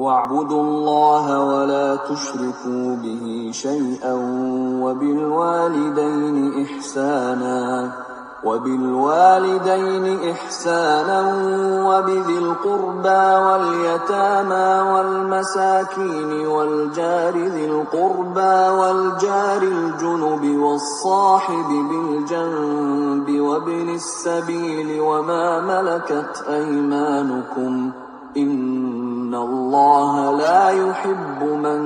واعبدوا الله ولا تشركوا به شيئا وبالوالدين إحسانا وبذي القربى واليتامى والمساكين والجار ذي القربى والجار الجنب والصاحب بالجنب وابن السبيل وما ملكت أيمانكم إن الله لا يحب من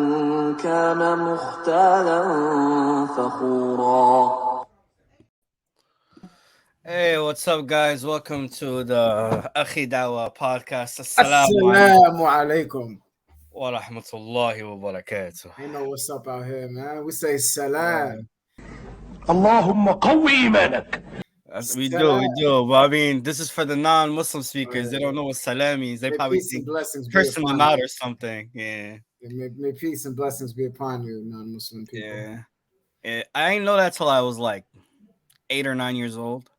كان مختالا فخورا. Hey, what's up, guys? Welcome to the Akhi Dawa podcast. Assalamu alaikum. Wa rahmatullahi wa barakatuh. You know what's up out here, man. We say salam. Allahumma qawwi imanak. We do. But I mean, this is for the non-Muslim speakers. They don't know what salam means. They probably think cursing them out or something. Yeah. May peace and blessings be upon you, non-Muslim people. Yeah. I didn't know that till I was like 8 or 9 years old.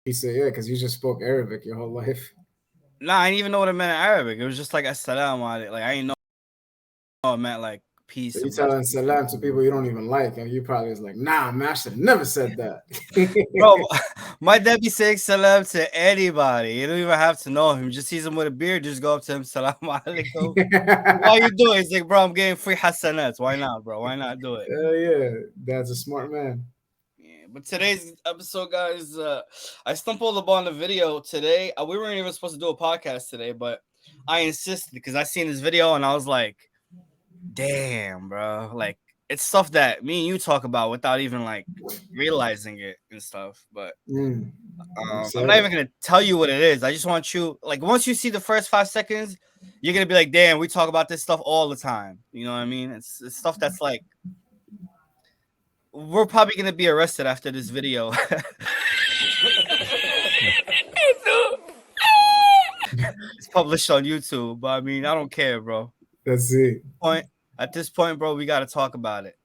He said, yeah, because you just spoke Arabic your whole life. Nah, I didn't even know what it meant in Arabic. It was just like assalamu alaikum. Like I didn't know it meant like peace. So you telling salam to people you don't even like, and you probably was like, nah, man, I should have never said that. Bro, my dad be saying salam to anybody. You don't even have to know him. Just sees him with a beard, just go up to him, salam alaikum. Why you doing? He's like, bro, I'm getting free hasanats. Why not, bro? Why not do it? Yeah, Dad's a smart man. But today's episode, guys, I stumbled upon the video today. We weren't even supposed to do a podcast today, but I insisted because I seen this video and I was like, damn, bro. Like, it's stuff that me and you talk about without even like realizing it and stuff. But I'm not even going to tell you what it is. I just want you, like, once you see the first 5 seconds, you're going to be like, damn, we talk about this stuff all the time. You know what I mean? It's stuff that's like, we're probably gonna be arrested after this video. It's published on YouTube, but I mean, I don't care, bro. That's it. At this point, bro, we gotta talk about it.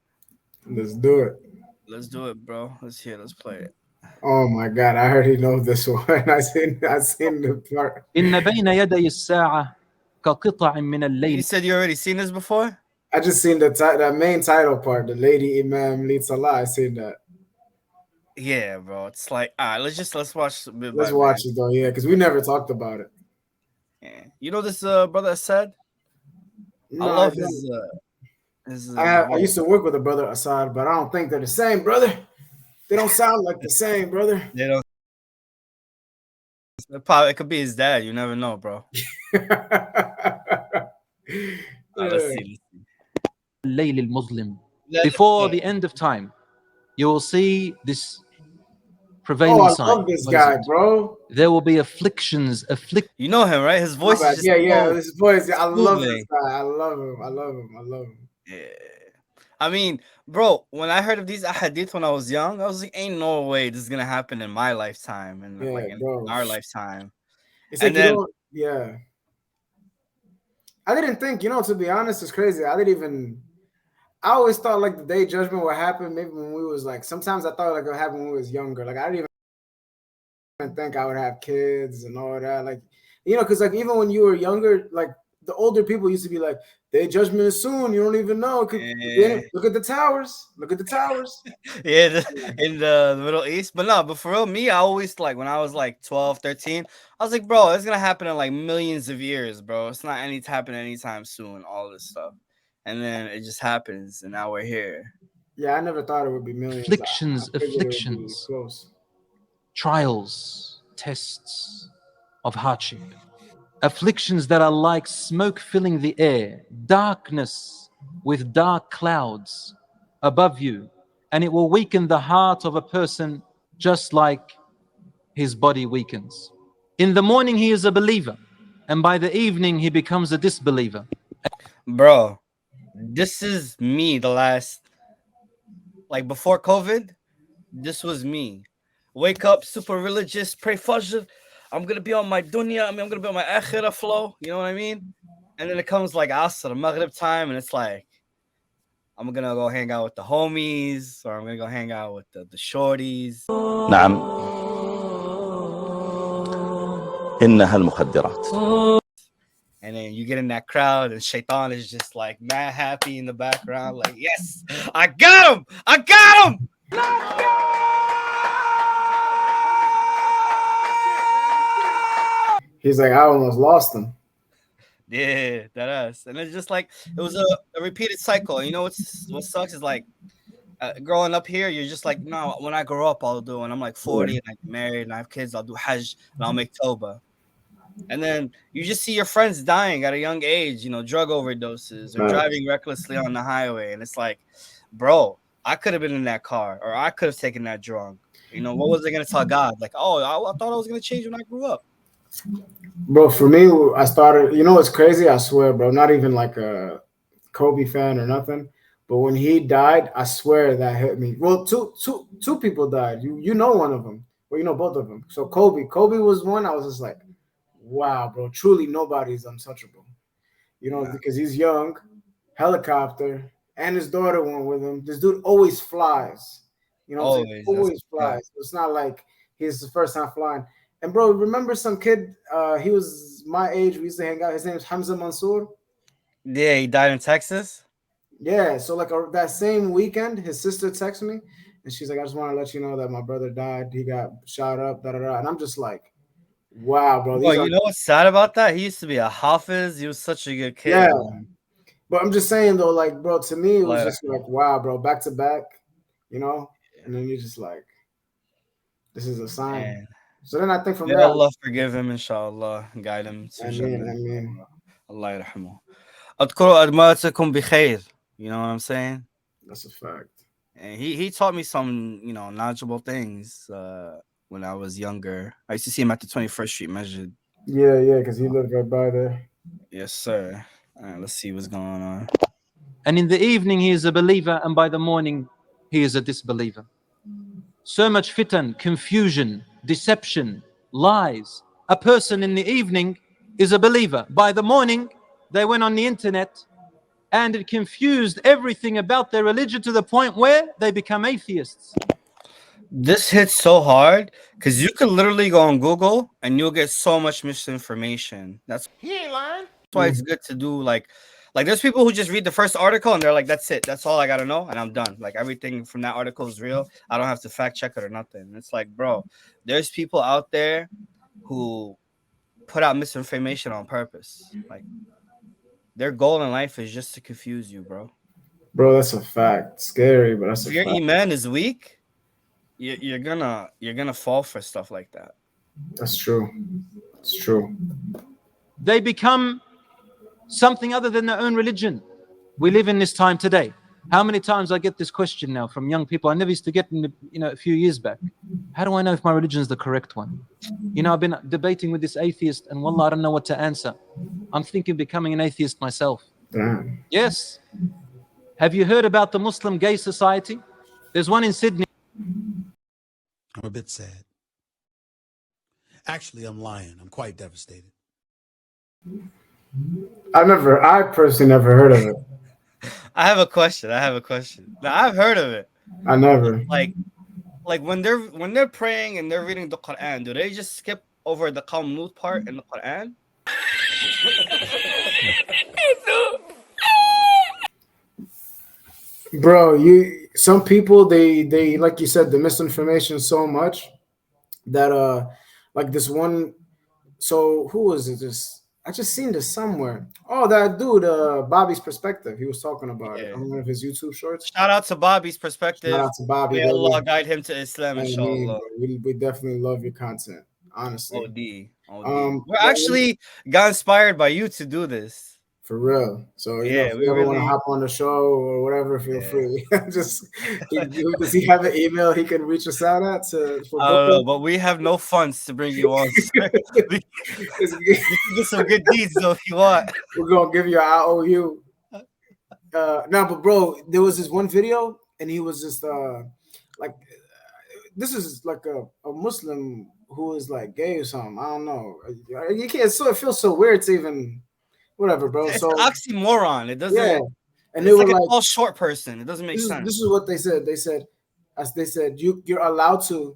Let's do it. Let's do it, bro. Let's play it. Oh my God, I heard he knows this one. I seen the part. إن بين يدي الساعة كقطع من الليل. You said you already seen this before? I just seen that main title part, the lady Imam leads Salah. I seen that. Yeah, bro. It's like, all right, let's watch. Let's watch it though, yeah, because we never talked about it. Yeah, you know this brother Assad? No, I love his. I used to work with a brother Assad, but I don't think they're the same, brother. They don't sound like the same, brother. They don't. It could be his dad. You never know, bro. Let's see. الليل المظلم. Before the end of time, you will see this prevailing sign. I love this guy, bro. There will be afflictions. You know him, right? His voice is just his voice. I love this guy. I love him. Yeah. I mean, bro, when I heard of these ahadith when I was young, I was like, ain't no way this is gonna happen in my lifetime and in our lifetime. It's like, I didn't think, to be honest, it's crazy. I always thought like the day judgment would happen maybe when we was like, sometimes I thought like it would happen when we was younger. Like I didn't even think I would have kids and all that. Like, because like even when you were younger, like the older people used to be like, day judgment is soon. You don't even know. Look at the towers. Yeah, in the Middle East. But for real, me, I always like when I was like 12, 13, I was like, bro, it's gonna happen in like millions of years, bro. It's not happening anytime soon, all this stuff. And then it just happens, and now we're here. Yeah, I never thought it would be millions. Afflictions, trials, tests of hardship. Afflictions that are like smoke filling the air, darkness with dark clouds above you, and it will weaken the heart of a person just like his body weakens. In the morning, he is a believer, and by the evening, he becomes a disbeliever. Bro, this is me the last, like before COVID, this was me. Wake up, super religious, pray fajr. I'm going to be on my dunya. I'm going to be on my akhirah flow. You know what I mean? And then it comes like Asr, Maghrib time, and it's like, I'm going to go hang out with the homies, or I'm going to go hang out with the shorties. نعم. إنها المخدرات. And then you get in that crowd, and Shaitan is just like mad happy in the background, like, yes, I got him! I got him! He's like, I almost lost him. Yeah, that ass. And it's just like it was a repeated cycle. And you know what sucks is like growing up here, you're just like, no, when I grow up, I'll do. And I'm like 40 and I get married and I have kids, I'll do Hajj and I'll make Toba. And then you just see your friends dying at a young age, you know, drug overdoses or driving recklessly on the highway. And it's like, bro, I could have been in that car or I could have taken that drug. You know, what was I going to tell God? Like, oh, I thought I was going to change when I grew up. Bro, for me, I started, you know what's crazy? I swear, bro, not even like a Kobe fan or nothing. But when he died, I swear that hit me. Well, two people died. You know one of them. Well, you know both of them. So Kobe was one. I was just like, wow, bro, truly nobody's untouchable. You know, because he's young, helicopter, and his daughter went with him. This dude always flies. You know, always flies. Yeah. It's not like he's the first time flying. And bro, remember some kid? He was my age. We used to hang out. His name is Hamza Mansour. Yeah, he died in Texas. Yeah, so like that same weekend, his sister texted me, and she's like, "I just want to let you know that my brother died. He got shot up." Da da da. And I'm just like, "Wow, bro." Well, you know what's sad about that? He used to be a Hafiz. He was such a good kid. Yeah, but I'm just saying though, like, bro, to me it was just like, wow, bro, back to back, you know. And then you're just like, this is a sign. Man. So then I think from there, Allah forgive him, inshallah, guide him. Amen. Allah yarhamu. أذكروا أدماتكم بخير. You know what I'm saying? That's a fact. And he taught me some, you know, knowledgeable things when I was younger. I used to see him at the 21st Street Masjid. Yeah, because he lived right by there. Yes, sir. All right, let's see what's going on. And in the evening, he is a believer, and by the morning, he is a disbeliever. So much fitan, confusion, deception, lies. A person in the evening is a believer. By the morning, they went on the internet and it confused everything about their religion to the point where they become atheists. This hits so hard because you could literally go on Google and you'll get so much misinformation. He ain't lying. That's why it's good to do like there's people who just read the first article and they're like, that's it. That's all I got to know. And I'm done. Like everything from that article is real. I don't have to fact check it or nothing. It's like, bro, there's people out there who put out misinformation on purpose. Like their goal in life is just to confuse you, bro. Bro, that's a fact. Scary, but that's a fact. If your iman is weak, you're gonna fall for stuff like that. That's true. It's true. They become something other than their own religion. We live in this time today. How many times I get this question now from young people? I never used to get a few years back. How do I know if my religion is the correct one? You know, I've been debating with this atheist and wallah, I don't know what to answer. I'm thinking of becoming an atheist myself. Damn. Yes. Have you heard about the Muslim Gay Society? There's one in Sydney. I'm a bit sad. Actually, I'm lying. I'm quite devastated. I personally never heard of it. I have a question. Now, I've heard of it. I never. Like when they're praying and they're reading the Quran, do they just skip over the Qamnut part in the Quran? Bro, some people they like you said, the misinformation so much that like this one. So who was it? I just seen this somewhere. Oh, that dude, Bobby's Perspective. He was talking about it on one of his YouTube shorts. Shout out to Bobby's Perspective. Shout out to Bobby. May Allah guide him to Islam, inshallah. We definitely love your content, honestly. OD. We're actually got inspired by you to do this. For real. So if you ever want to hop on the show or whatever, feel free. Just does he have an email he can reach us out at? I don't know, but we have no funds to bring you on. We can do some good deeds though if you want. We're gonna give you an IOU. No, but bro, there was this one video and he was just like, this is like a Muslim who is like gay or something. I don't know. You can't. So it feels so weird to even. Whatever, bro. It's so an oxymoron. It doesn't. Yeah, and they were like a tall, short person. It doesn't make sense. This is what they said. They said you're allowed to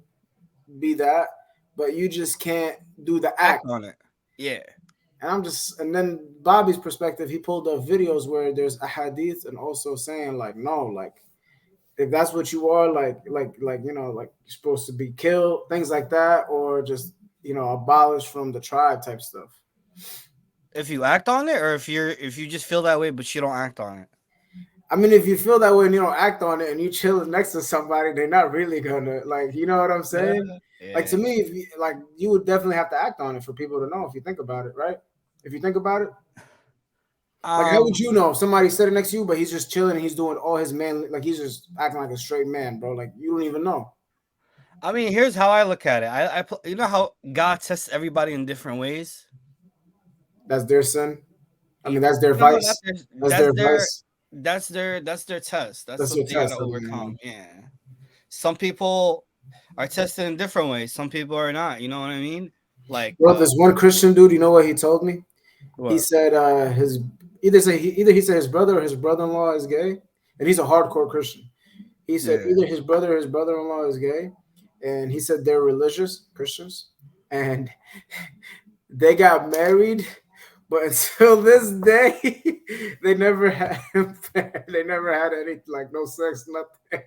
be that, but you just can't do the Act act. on it. Yeah. And then Bobby's perspective, he pulled up videos where there's a hadith and also saying like, no, like if that's what you are, like you know, like you're supposed to be killed, things like that, or just abolished from the tribe type stuff. If you act on it, or if you just feel that way but you don't act on it. I mean, if you feel that way and you don't act on it and you chill next to somebody, they're not really gonna like, you know what I'm saying? Yeah. Like to me, if you, like you would definitely have to act on it for people to know if you think about it, right? If you think about it, like how would you know if somebody's sitting next to you, but he's just chilling and he's doing all his man, like he's just acting like a straight man, bro? Like you don't even know. I mean, here's how I look at it. You know how God tests everybody in different ways. That's their sin. I mean, that's their No, vice. that's their their vice. that's their test. That's That's what their they gotta test. overcome. Yeah. Some people are tested in different ways. Some people are not. You know what I mean? Like, Bro, this one Christian dude, you know what he told me? what? He said either he said his brother or his brother-in-law is gay, and he's a hardcore Christian. He said Yeah. either his brother or his brother-in-law is gay, and he said they're religious Christians, and they got married, but until this day, they never had any like no sex, nothing,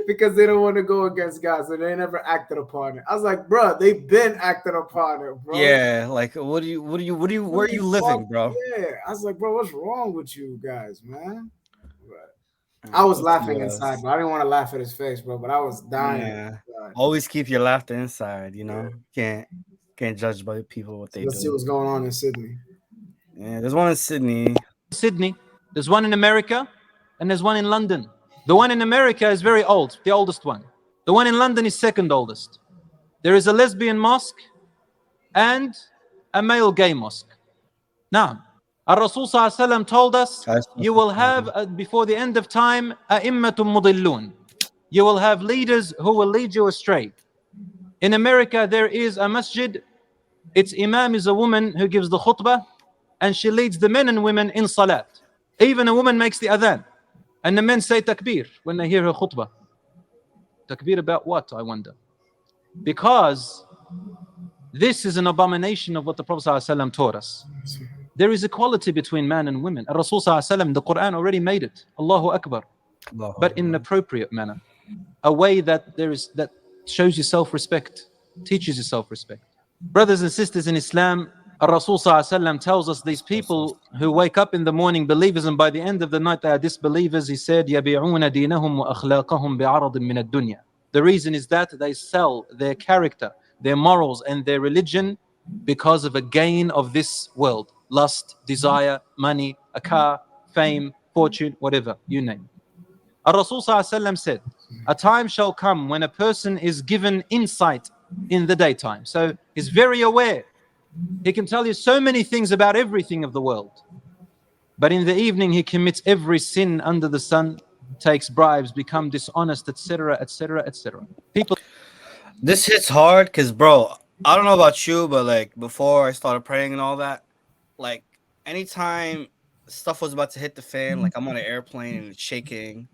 because they don't want to go against God, so they never acted upon it. I was like, bro, they've been acting upon it, bro. Yeah, like where are you living, bro? Yeah, I was like, bro, what's wrong with you guys, man? But I was laughing inside, but I didn't want to laugh at his face, bro. But I was dying. Yeah. Always keep your laughter inside, you know. Can't judge by people what they Let's do. see what's going on in Sydney. Yeah, there's one in Sydney. There's one in America, and there's one in London. The one in America is very old, the oldest one. The one in London is second oldest. There is a lesbian mosque and a male gay mosque. Now, Rasul told us, you will have, before the end of time, a'immatun mudillun. You will have leaders who will lead you astray. In America, there is a masjid. Its imam is a woman who gives the khutbah, and she leads the men and women in salat. Even a woman makes the adhan, and the men say takbir when they hear her khutbah. Takbir about what, I wonder? Because this is an abomination of what the Prophet ﷺ taught us. There is equality between man and women. Rasul ﷺ, the Quran already made it. Allahu Akbar. But in an appropriate manner. A way that shows you self-respect, teaches you self-respect. Brothers and sisters in Islam, Rasul ﷺ tells us these people who wake up in the morning believers, and by the end of the night they are disbelievers. He said, يَبِيعُونَ دِينَهُمْ وَأَخْلَاقَهُمْ بِعَرَضٍ مِنَ الدُّنْيَا. The reason is that they sell their character, their morals, and their religion because of a gain of this world. Lust, desire, money, a car, fame, fortune, whatever, you name it. Rasul ﷺ said, a time shall come when a person is given insight in the daytime. So he's very aware. He can tell you so many things about everything of the world. But in the evening, he commits every sin under the sun, takes bribes, become dishonest, etc., etc., etc. People. This hits hard because, bro, I don't know about you, but like before I started praying and all that, like anytime stuff was about to hit the fan, like I'm on an airplane and it's shaking.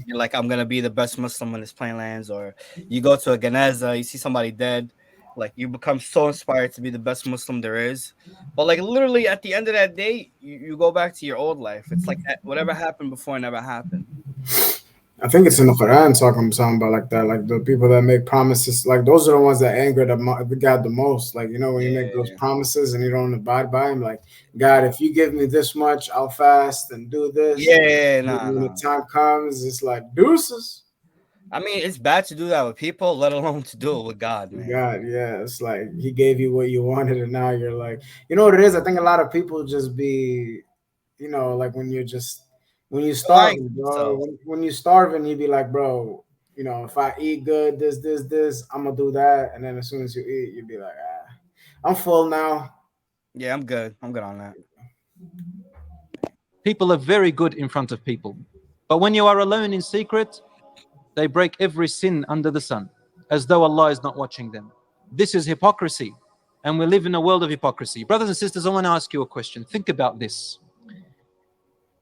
You're like, I'm gonna be the best Muslim when this plane lands, or you go to a Ganaza, you see somebody dead, like you become so inspired to be the best Muslim there is. But like literally at the end of that day, you go back to your old life. It's like whatever happened before never happened. I think it's in the Quran talking something about like that, like the people that make promises, like those are the ones that anger the God the most. Like, you know, when you make those promises and you don't abide by them, like, God, if you give me this much, I'll fast and do this. Yeah, when the time comes, it's like deuces. I mean, it's bad to do that with people, let alone to do it with God, man. God, yeah, it's like He gave you what you wanted, and now you're like, you know what it is? I think a lot of people just be, you know, like when you starving, bro. When you starving, you be like, bro, you know, if I eat good, this, I'm gonna do that, and then as soon as you eat, you be like, I'm full now. Yeah, I'm good. I'm good on that. People are very good in front of people, but when you are alone in secret, they break every sin under the sun, as though Allah is not watching them. This is hypocrisy, and we live in a world of hypocrisy. Brothers and sisters, I want to ask you a question. Think about this.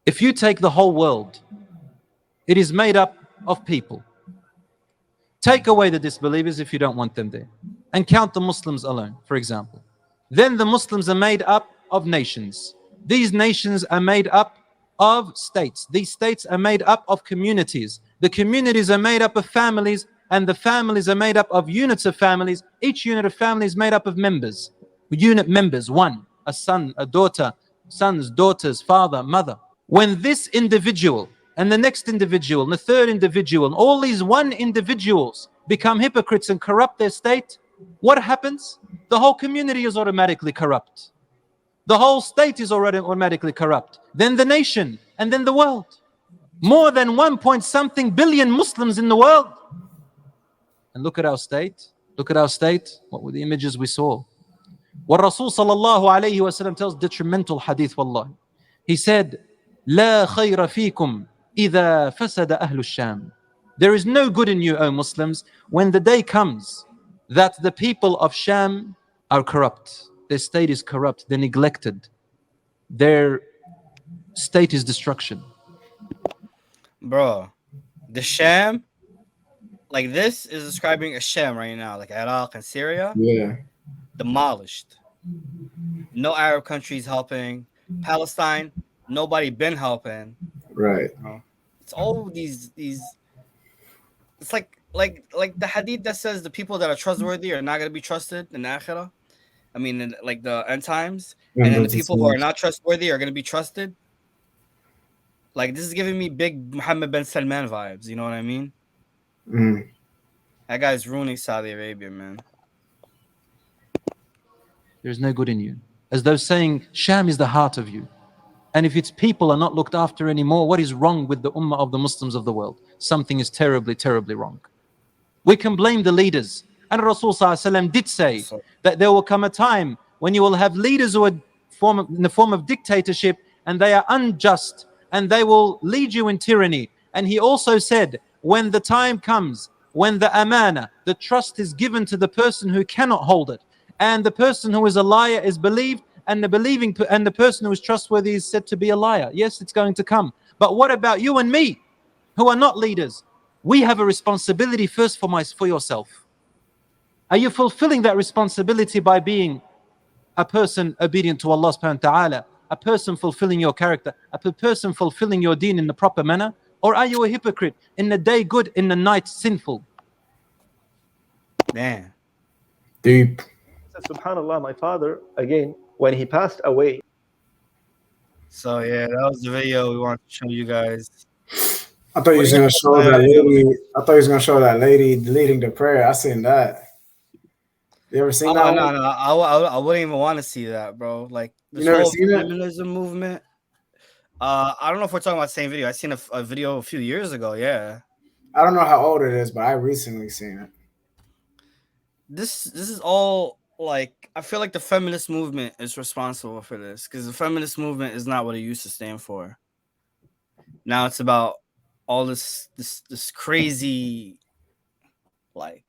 If you take the whole world, it is made up of people. Take away the disbelievers if you don't want them there, and count the Muslims alone, for example. Then the Muslims are made up of nations. These nations are made up of states. These states are made up of communities. The communities are made up of families, and the families are made up of units of families. Each unit of family is made up of members. Unit members, one, a son, a daughter, sons, daughters, father, mother. When this individual and the next individual and the third individual and all these one individuals become hypocrites and corrupt their state, what happens? The whole community is automatically corrupt. The whole state is already automatically corrupt. Then the nation, and then the world. More than 1 billion Muslims in the world. And look at our state. Look at our state. What were the images we saw? What Rasul sallallahu alayhi wa sallam tells detrimental hadith, wallah. He said, لا خير فيكم إذا فسد أهل الشام. There is no good in you, O Muslims, when the day comes that the people of Sham are corrupt. Their state is corrupt. They're neglected. Their state is destruction. Bro, the Sham, like this is describing a Sham right now, like Iraq and Syria. Yeah. Demolished. No Arab countries helping. Palestine, nobody been helping. Right. It's all these. It's like the hadith that says the people that are trustworthy are not gonna be trusted in the akhirah. I mean, in, like the end times, and then the people who are not trustworthy are gonna be trusted. Like this is giving me big Mohammed bin Salman vibes. You know what I mean? Mm. That guy's ruining Saudi Arabia, man. There's no good in you. As though saying, Sham is the heart of you. And if its people are not looked after anymore, what is wrong with the ummah of the Muslims of the world? Something is terribly, terribly wrong. We can blame the leaders. And Rasul ﷺ did say that there will come a time when you will have leaders who are in the form of dictatorship, and they are unjust, and they will lead you in tyranny. And he also said, when the time comes, when the amana, the trust is given to the person who cannot hold it, and the person who is a liar is believed, and the person who is trustworthy is said to be a liar. Yes, it's going to come. But what about you and me, who are not leaders? We have a responsibility first for yourself. Are you fulfilling that responsibility by being a person obedient to Allah subhanahu wa ta'ala, a person fulfilling your character, a person fulfilling your deen in the proper manner? Or are you a hypocrite, in the day good, in the night sinful? Damn. Deep. Subhanallah, my father, again, when he passed away. So yeah, that was the video we wanted to show you guys. I thought you was gonna show that lady. I thought you was gonna show that lady leading the prayer. I seen that. You ever seen that? No. I wouldn't even want to see that, bro. Like this You never whole seen it? feminism movement. I don't know if we're talking about the same video. I seen a video a few years ago. Yeah. I don't know how old it is, but I recently seen it. This is all like I feel like the feminist movement is responsible for this because the feminist movement is not what it used to stand for. Now it's about all this crazy like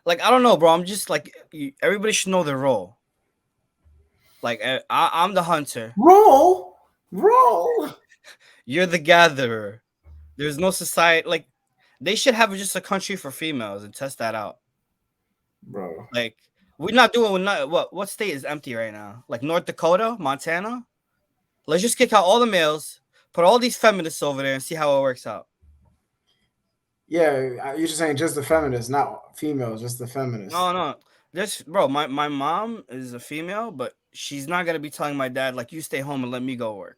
I don't know, bro. I'm just like everybody should know their role. Like I'm the hunter. Roll. You're the gatherer. There's no society like they should have just a country for females and test that out. Bro. Like we're not doing what state is empty right now? Like North Dakota, Montana. Let's just kick out all the males, put all these feminists over there, and see how it works out. Yeah, you're just saying just the feminists, not females, just the feminists. No. This bro, my mom is a female, but she's not gonna be telling my dad like you stay home and let me go work.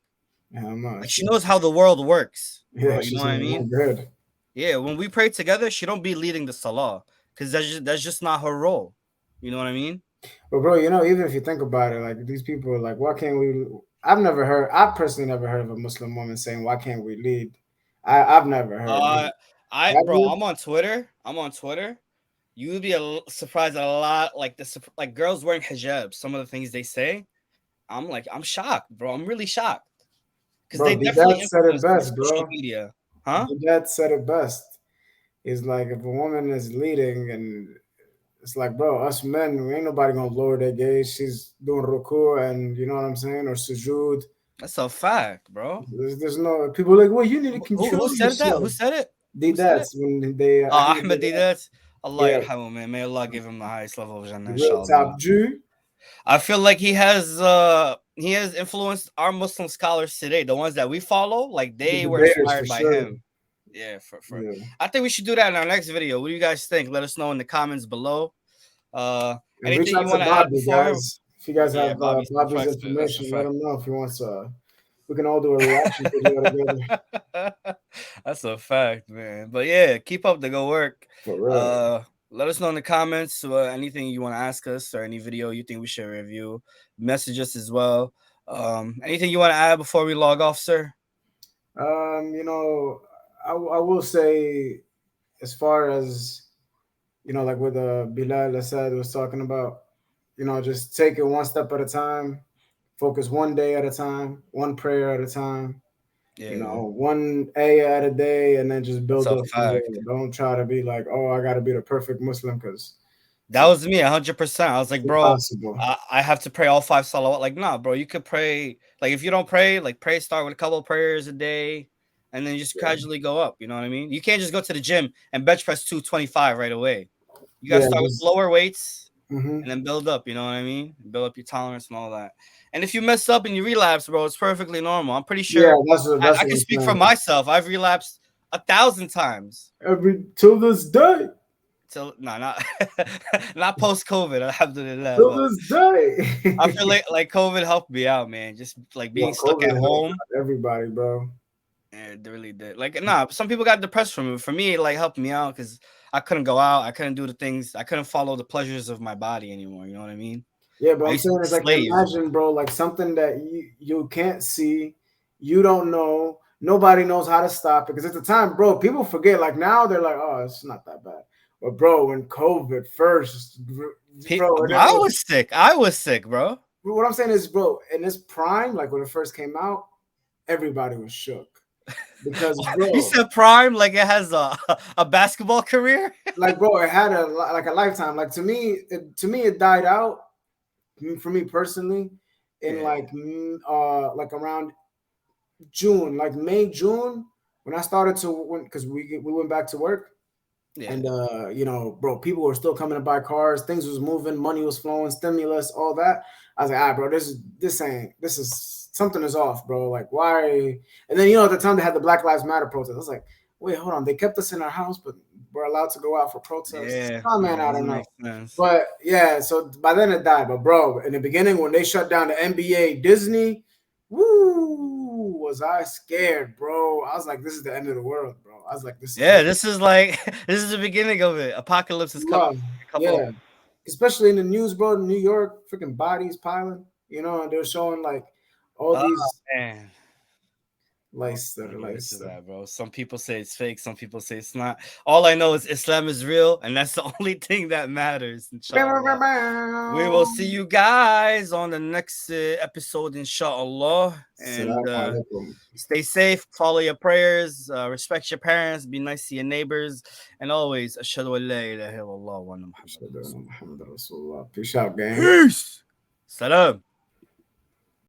Yeah, I'm not. Like she knows how the world works. Bro, Yeah, you know what I mean? Good. Yeah, when we pray together, she don't be leading the salah because that's just not her role. You know what I mean? But bro, you know, even if you think about it, like these people are like, why can't we? I personally never heard of a Muslim woman saying, why can't we lead? I've never heard. Bro, I'm on Twitter. You would be surprised at a lot like girls wearing hijab. Some of the things they say, I'm shocked, bro. I'm really shocked because they definitely said it best, social bro. media, huh? That said it best. Is like if a woman is leading and it's like, bro, us men, we ain't nobody gonna lower their gaze. She's doing ruku and you know what I'm saying, or sujood. That's a fact, bro. There's no people like, well, you need to control Who said yourself. that? Who said it? That's when they Ahmed Didat. Allah yeah, yarhamu, man. May Allah give him the highest level of Jannah, the real inshallah. top Jew. I feel like he has influenced our Muslim scholars today, the ones that we follow, like they The were debaters, inspired for by sure. him. Yeah, for Yeah. I think we should do that in our next video. What do you guys think? Let us know in the comments below. And Anything reach out you to want to add Bobby, before? guys. If you guys Yeah, have Bobby, Bobby's that's a information, let fact. him know if he wants. We can all do a reaction video together. That's a fact, man. But yeah, keep up the good work. For real. Let us know in the comments anything you want to ask us or any video you think we should review. Message us as well. Anything you want to add before we log off, sir? You know, I will say, as far as like what Bilal Assad was talking about, just take it one step at a time, focus one day at a time, one prayer at a time. Yeah. One ayah at a day, and then just build That's up a from there. fact. Don't try to be like, oh, I got to be the perfect Muslim, because That was me 100%. I was like, bro, impossible. I have to pray all 5 salawat. Like, nah, bro, you could pray. Like, if you don't pray, like, start with a couple of prayers a day and then just gradually go up. You know what I mean? You can't just go to the gym and bench press 225 right away. You got to start with lower weights and then build up. You know what I mean? Build up your tolerance and all that. And if you mess up and you relapse, bro, it's perfectly normal. I'm pretty sure. Yeah, I can speak for myself. I've relapsed 1,000 times. Till this day. Not not post COVID. Alhamdulillah. Till this day. I feel like COVID helped me out, man. Just like being stuck at home. Everybody, bro. Yeah, it really did. Like, some people got depressed from it. For me, it like helped me out because I couldn't go out. I couldn't do the things. I couldn't follow the pleasures of my body anymore. You know what I mean? Yeah, but I'm saying it's like, imagine, bro, like something that you can't see, you don't know, nobody knows how to stop it. Because at the time, bro, people forget. Like now, they're like, oh, it's not that bad. But bro, when COVID first, bro, I was sick, bro. What I'm saying is, bro, in this prime, like when it first came out, everybody was shook. Because bro, you said prime like it has a basketball career. Like, bro, it had a lifetime. Like to me, it died out. For me personally, in like around June, like May, June, when I started to because we went back to work. Yeah. And bro, people were still coming to buy cars, things was moving, money was flowing, stimulus, all that. I was like, bro, this is something is off, bro. Like, why? And then at the time they had the Black Lives Matter protest. I was like, wait, hold on, they kept us in our house, but we're allowed to go out for protests. Yeah, oh man, I don't know. But yeah, so by then it died. But bro, in the beginning when they shut down the NBA, Disney, woo, was I scared, bro. I was like, this is the end of the world, bro. I was like, this is like this is the beginning of it. Apocalypse is coming. Yeah. Especially in the news, bro, in New York, freaking bodies piling, and they're showing like all these that, bro. Some people say it's fake, some people say it's not. All I know is Islam is real, and that's the only thing that matters. Inshallah. We will see you guys on the next episode, inshallah. And stay safe, follow your prayers, respect your parents, be nice to your neighbors, and always ashhadu an la ilaha illallah wa anna Muhammadan rasulullah. Peace out, gang. Peace. Salam.